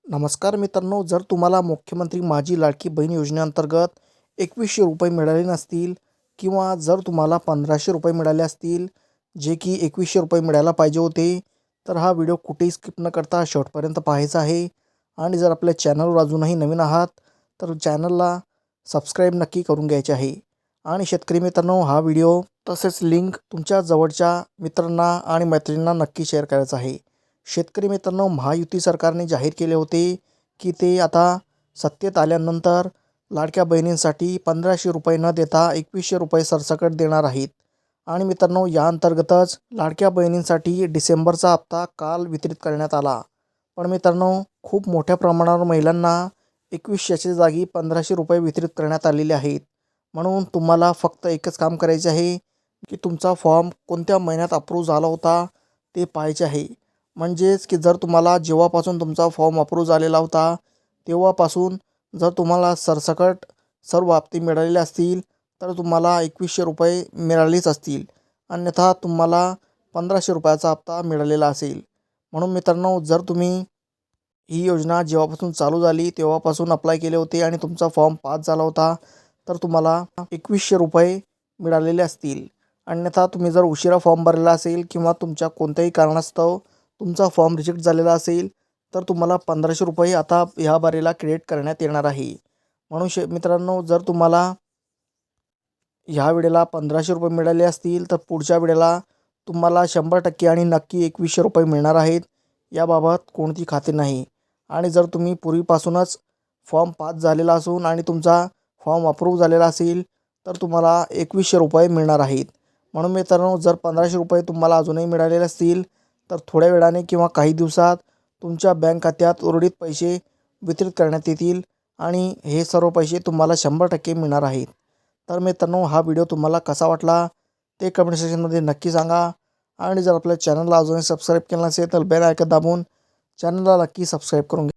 नमस्कार मित्रांनो, जर तुम्हाला मुख्यमंत्री माझी लाडकी बहीण योजनेअंतर्गत 2100 रुपये मिळाले नसतील किंवा जर तुम्हाला 1500 रुपये मिळाले असतील, जे की 2100 रुपये मिळायला पाहिजे होते, तर हा व्हिडिओ कुठेही स्किप न करता शेवटपर्यंत पाहायचा आहे. आणि जर आपल्या चॅनलवर अजूनही नवीन आहात तर चॅनलला सबस्क्राईब नक्की करून घ्यायचे आहे. आणि शेतकरी मित्रांनो, हा व्हिडिओ तसेच लिंक तुमच्या जवळच्या मित्रांना आणि मैत्रिणींना नक्की शेअर करायचा आहे. शेतकरी मित्रांनो, महायुती सरकारने जाहीर केले होते की ते आता सत्तेत आल्यानंतर लाडक्या बहिणींसाठी 1500 रुपये न देता 2100 रुपये सरसकट देणार आहेत. आणि मित्रांनो, या अंतर्गतच लाडक्या बहिणींसाठी डिसेंबरचा हप्ता काल वितरित करण्यात आला. पण मित्रांनो, खूप मोठ्या प्रमाणावर महिलांना 2100च्या जागी 1500 रुपये वितरित करण्यात आलेले आहेत. म्हणून तुम्हाला फक्त एकच काम करायचे आहे की तुमचा फॉर्म कोणत्या महिन्यात अप्रूव्ह झाला होता ते पाहायचे आहे. म्हणजेच की जर तुम्हाला जेव्हापासून तुमचा फॉर्म अप्रूव्ह झालेला होता तेव्हापासून जर तुम्हाला सरसकट सर्व हप्ते मिळालेले असतील तर तुम्हाला 2100 रुपये मिळालेच असतील, अन्यथा तुम्हाला 1500 रुपयाचा हप्ता मिळालेला असेल. म्हणून मित्रांनो, जर तुम्ही ही योजना जेव्हापासून चालू झाली तेव्हापासून अप्लाय केले होते आणि तुमचा फॉर्म पास झाला होता तर तुम्हाला 2100 रुपये मिळालेले असतील. अन्यथा तुम्ही जर उशिरा फॉर्म भरलेला असेल किंवा तुमच्या कोणत्याही कारणास्तव तुमचा फॉर्म रिजेक्ट झालेला असेल तर तुम्हाला 1500 रुपये आता ह्या बारीला क्रेडिट करण्यात येणार आहे. म्हणून मित्रांनो, जर तुम्हाला ह्या वेळेला 1500 रुपये मिळाले असतील तर पुढच्या वेळेला तुम्हाला 100% आणि नक्की 2100 रुपये मिळणार आहेत, याबाबत कोणती खात्री नाही. आणि जर तुम्ही पूर्वीपासूनच फॉर्म पास झालेला असून आणि तुमचा फॉर्म अप्रूव्ह झालेला असेल तर तुम्हाला 2100 रुपये मिळणार आहेत. म्हणून मित्रांनो, जर 1500 रुपये तुम्हाला अजूनही मिळालेले असतील तर थोड्या वेळाने किंवा काही दिवसात तुमच्या बँक खात्यात उर्वरित पैसे वितरित करण्यात येतील आणि हे सर्व पैसे तुम्हाला 100% मिळणार आहेत. तर मित्रांनो, हा व्हिडिओ तुम्हाला कसा वाटला ते कमेंट सेक्शनमध्ये नक्की सांगा. आणि जर आपल्या चॅनलला अजूनही सबस्क्राईब केलं नसेल तर बेल आयकॉन दाबून चॅनलला नक्की सबस्क्राईब करून घ्या.